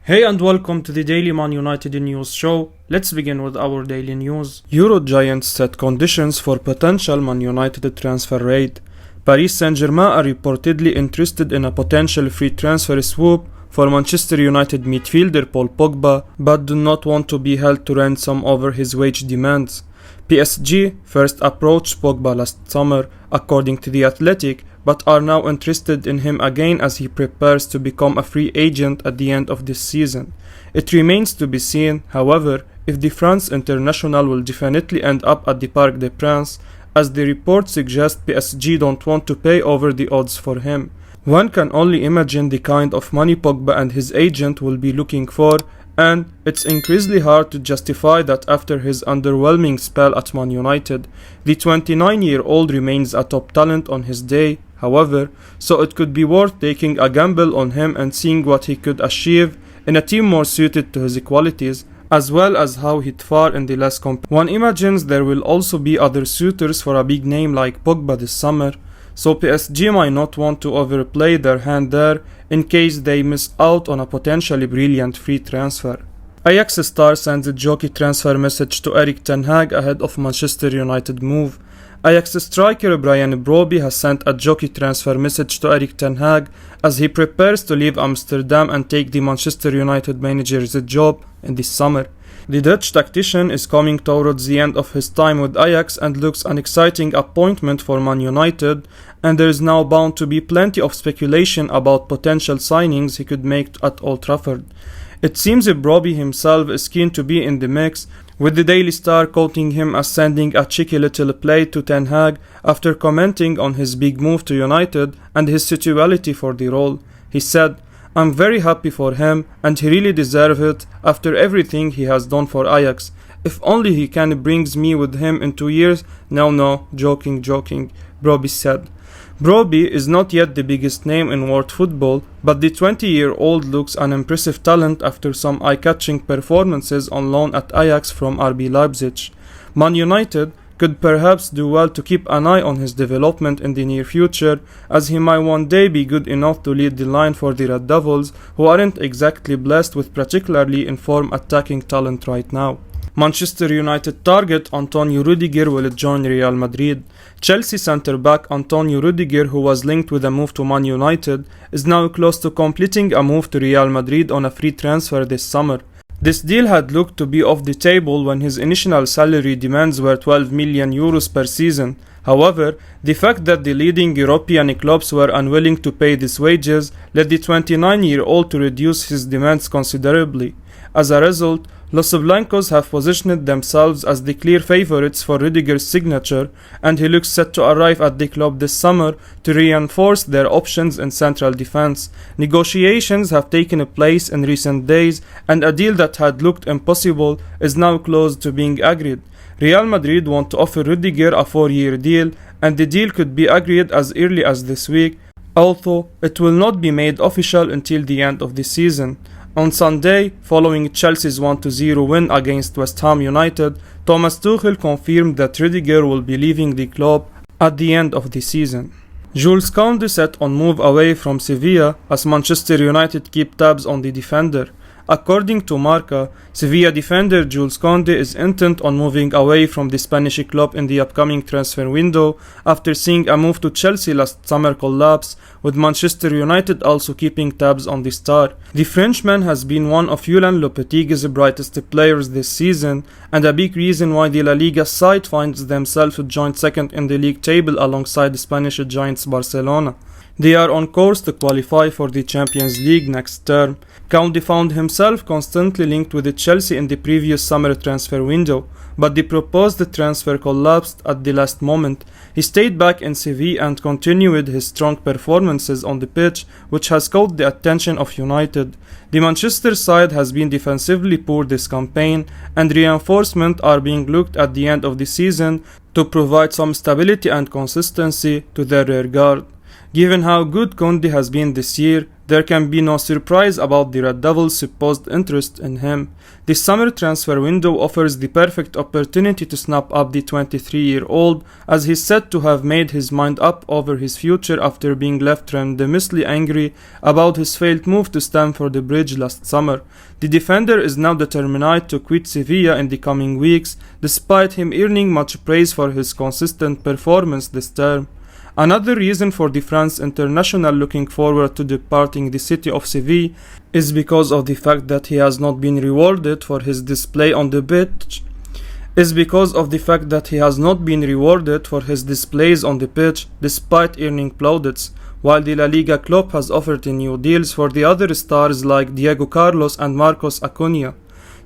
Hey and welcome to the Daily Man United News Show. Let's begin with our daily news. Euro giants set conditions for potential Man United transfer raid. Paris Saint-Germain are reportedly interested in a potential free transfer swoop for Manchester United midfielder Paul Pogba, but do not want to be held to ransom over his wage demands. PSG first approached Pogba last summer, according to The Athletic, but are now interested in him again as he prepares to become a free agent at the end of this season. It remains to be seen, however, if the France international will definitely end up at the Parc des Princes, as the reports suggest PSG don't want to pay over the odds for him. One can only imagine the kind of money Pogba and his agent will be looking for, and it's increasingly hard to justify that after his underwhelming spell at Man United. The 29-year-old remains a top talent on his day, however, so it could be worth taking a gamble on him and seeing what he could achieve in a team more suited to his qualities, as well as how he'd fare in the less One imagines there will also be other suitors for a big name like Pogba this summer, so PSG might not want to overplay their hand there in case they miss out on a potentially brilliant free transfer. Ajax star sends a jokey transfer message to Eric Tanguy ahead of Manchester United move. Ajax striker Brian Brobby has sent a jokey transfer message to Erik Tanguy as he prepares to leave Amsterdam and take the Manchester United manager's job in this summer. The Dutch tactician is coming towards the end of his time with Ajax and looks an exciting appointment for Man United, and there is now bound to be plenty of speculation about potential signings he could make at Old Trafford. It seems Brobby himself is keen to be in the mix, with the Daily Star quoting him as sending a cheeky little play to Ten Hag after commenting on his big move to United and his suitability for the role. He said, "I'm very happy for him and he really deserves it after everything he has done for Ajax. If only he can brings me with him in 2 years." No, joking, Brobby said. Brobby is not yet the biggest name in world football, but the 20-year-old looks an impressive talent after some eye-catching performances on loan at Ajax from RB Leipzig. Man United could perhaps do well to keep an eye on his development in the near future, as he might one day be good enough to lead the line for the Red Devils, who aren't exactly blessed with particularly informed attacking talent right now. Manchester United target Antonio Rudiger will join Real Madrid. Chelsea centre-back Antonio Rudiger, who was linked with a move to Man United, is now close to completing a move to Real Madrid on a free transfer this summer. This deal had looked to be off the table when his initial salary demands were €12 million per season. However, the fact that the leading European clubs were unwilling to pay these wages led the 29-year-old to reduce his demands considerably. As a result, Los Blancos have positioned themselves as the clear favourites for Rudiger's signature, and he looks set to arrive at the club this summer to reinforce their options in central defence. Negotiations have taken place in recent days, and a deal that had looked impossible is now close to being agreed. Real Madrid want to offer Rudiger a 4-year deal, and the deal could be agreed as early as this week, although it will not be made official until the end of the season. On Sunday, following Chelsea's 1-0 win against West Ham United, Thomas Tuchel confirmed that Rudiger will be leaving the club at the end of the season. Jules Kounde set on move away from Sevilla as Manchester United keep tabs on the defender. According to Marca, Sevilla defender Jules Kounde is intent on moving away from the Spanish club in the upcoming transfer window after seeing a move to Chelsea last summer collapse, with Manchester United also keeping tabs on the star. The Frenchman has been one of Julen Lopetegui's brightest players this season, and a big reason why the La Liga side finds themselves joint second in the league table alongside the Spanish giants Barcelona. They are on course to qualify for the Champions League next term. Kounde found himself constantly linked with Chelsea in the previous summer transfer window, but the proposed transfer collapsed at the last moment. He stayed back in Sevilla and continued his strong performances on the pitch, which has caught the attention of United. The Manchester side has been defensively poor this campaign, and reinforcements are being looked at the end of the season to provide some stability and consistency to their rear guard. Given how good Kounde has been this year, there can be no surprise about the Red Devils' supposed interest in him. The summer transfer window offers the perfect opportunity to snap up the 23-year-old, as he's said to have made his mind up over his future after being left tremendously angry about his failed move to Stamford Bridge last summer. The defender is now determined to quit Sevilla in the coming weeks, despite him earning much praise for his consistent performance this term. Another reason for the France international looking forward to departing the city of Sevilla is because of the fact that he has not been rewarded for his display on the pitch. Despite earning plaudits, while the La Liga club has offered new deals for the other stars like Diego Carlos and Marcos Acuna.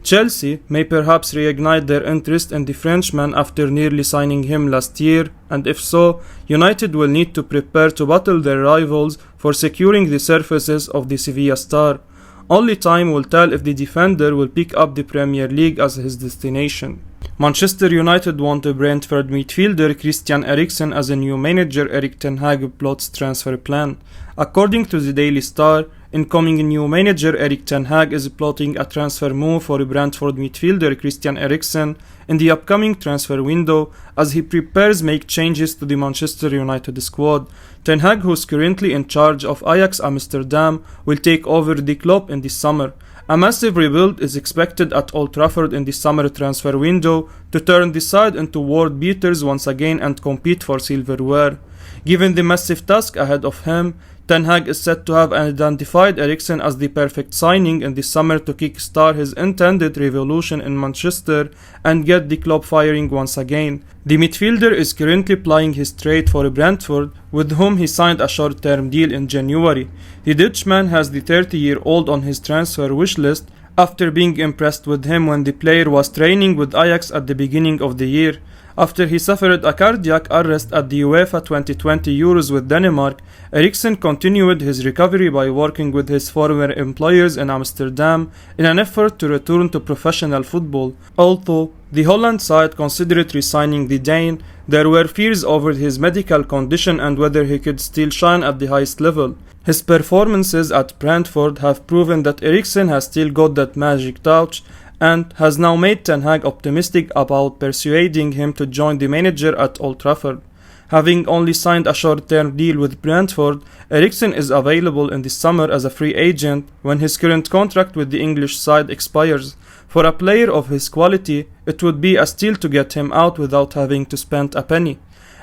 Chelsea may perhaps reignite their interest in the Frenchman after nearly signing him last year, and if so, United will need to prepare to battle their rivals for securing the services of the Sevilla star. Only time will tell if the defender will pick up the Premier League as his destination. Manchester United want a Brentford midfielder Christian Eriksen as a new manager Eric Tanguy plots transfer plan. According to the Daily Star, incoming new manager Eric Tanguy is plotting a transfer move for Brentford midfielder Christian Eriksen in the upcoming transfer window as he prepares make changes to the Manchester United squad. Tanguy, who is currently in charge of Ajax Amsterdam, will take over the club in the summer. A massive rebuild is expected at Old Trafford in the summer transfer window to turn the side into world beaters once again and compete for silverware. Given the massive task ahead of him, Tanguy is said to have identified Eriksen as the perfect signing in the summer to kickstart his intended revolution in Manchester and get the club firing once again. The midfielder is currently plying his trade for Brentford, with whom he signed a short-term deal in January. The Dutchman has the 30-year-old on his transfer wish list after being impressed with him when the player was training with Ajax at the beginning of the year. After he suffered a cardiac arrest at the UEFA 2020 Euros with Denmark, Eriksen continued his recovery by working with his former employers in Amsterdam in an effort to return to professional football. Although the Holland side considered re-signing the Dane, there were fears over his medical condition and whether he could still shine at the highest level. His performances at Brentford have proven that Eriksen has still got that magic touch, and has now made Tanguy optimistic about persuading him to join the manager at Old Trafford. Having only signed a short-term deal with Brentford, Eriksen is available in the summer as a free agent when his current contract with the English side expires. For a player of his quality, it would be a steal to get him out without having to spend a penny.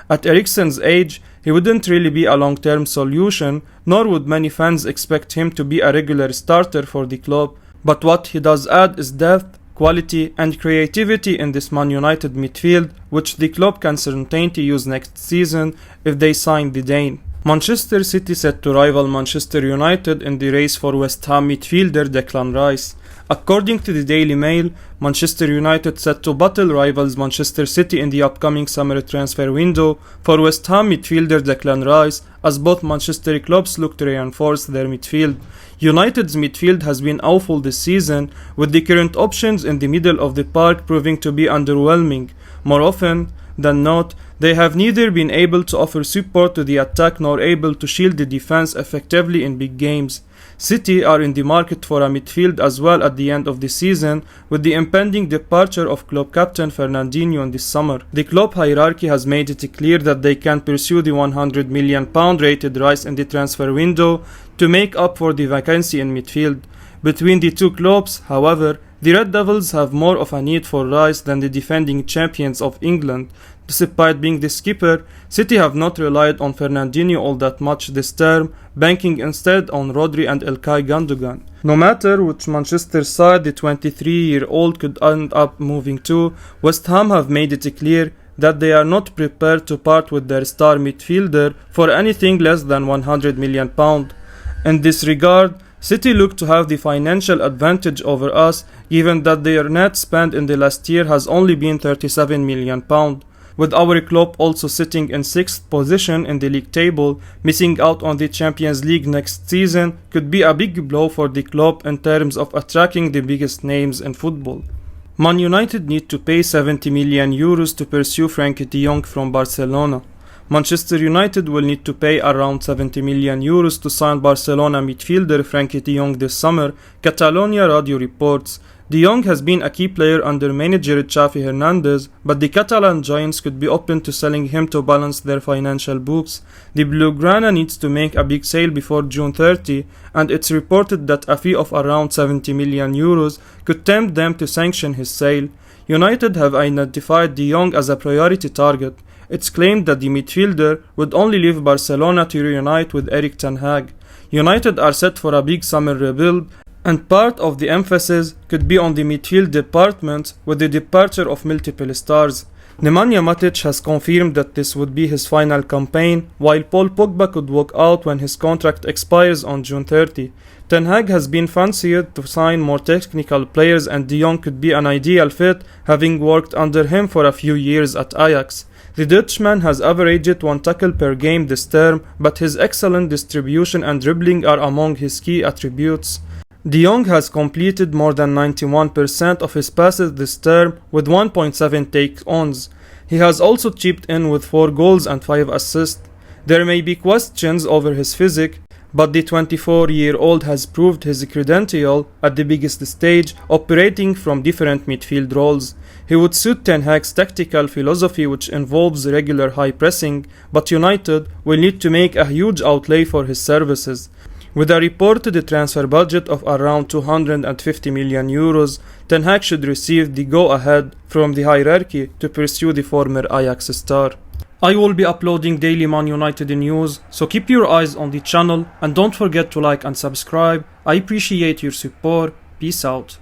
At Eriksen's age, he wouldn't really be a long-term solution, nor would many fans expect him to be a regular starter for the club. But what he does add is depth, quality and creativity in this Man United midfield, which the club can certainly use next season if they sign the Dane. Manchester City set to rival Manchester United in the race for West Ham midfielder Declan Rice. According to the Daily Mail, Manchester United set to battle rivals Manchester City in the upcoming summer transfer window for West Ham midfielder Declan Rice, as both Manchester clubs look to reinforce their midfield. United's midfield has been awful this season, with the current options in the middle of the park proving to be underwhelming. More often than not, they have neither been able to offer support to the attack nor able to shield the defense effectively in big games. City are in the market for a midfield as well at the end of the season, with the impending departure of club captain Fernandinho in this summer. The club hierarchy has made it clear that they can pursue the £100 million rated Rice in the transfer window to make up for the vacancy in midfield. Between the two clubs, however, the Red Devils have more of a need for Rice than the defending champions of England. Despite being the skipper, City have not relied on Fernandinho all that much this term, banking instead on Rodri and Ilkay Gundogan. No matter which Manchester side the 23-year-old could end up moving to, West Ham have made it clear that they are not prepared to part with their star midfielder for anything less than £100 million. In this regard, City look to have the financial advantage over us, given that their net spend in the last year has only been £37 million. With our club also sitting in 6th position in the league table, missing out on the Champions League next season could be a big blow for the club in terms of attracting the biggest names in football. Man United need to pay €70 million to pursue Frenkie de Jong from Barcelona. Manchester United will need to pay around 70 million euros to sign Barcelona midfielder Frenkie de Jong this summer, Catalonia Radio reports. De Jong has been a key player under manager Xavi Hernandez, but the Catalan giants could be open to selling him to balance their financial books. The Blaugrana needs to make a big sale before June 30, and it's reported that a fee of around 70 million euros could tempt them to sanction his sale. United have identified De Jong as a priority target. It's claimed that the midfielder would only leave Barcelona to reunite with Erik Tanguy. United are set for a big summer rebuild, and part of the emphasis could be on the midfield department with the departure of multiple stars. Nemanja Matic has confirmed that this would be his final campaign, while Paul Pogba could walk out when his contract expires on June 30. Ten Hag has been fancied to sign more technical players, and De Jong could be an ideal fit, having worked under him for a few years at Ajax. The Dutchman has averaged 1 tackle per game this term, but his excellent distribution and dribbling are among his key attributes. De Jong has completed more than 91% of his passes this term with 1.7 take-ons. He has also chipped in with 4 goals and 5 assists. There may be questions over his physique, but the 24-year-old has proved his credential at the biggest stage, operating from different midfield roles. He would suit Ten Hag's tactical philosophy, which involves regular high pressing, but United will need to make a huge outlay for his services. With a reported transfer budget of around 250 million euros, Ten Hag should receive the go-ahead from the hierarchy to pursue the former Ajax star. I will be uploading daily Man United news, so keep your eyes on the channel and don't forget to like and subscribe. I appreciate your support. Peace out.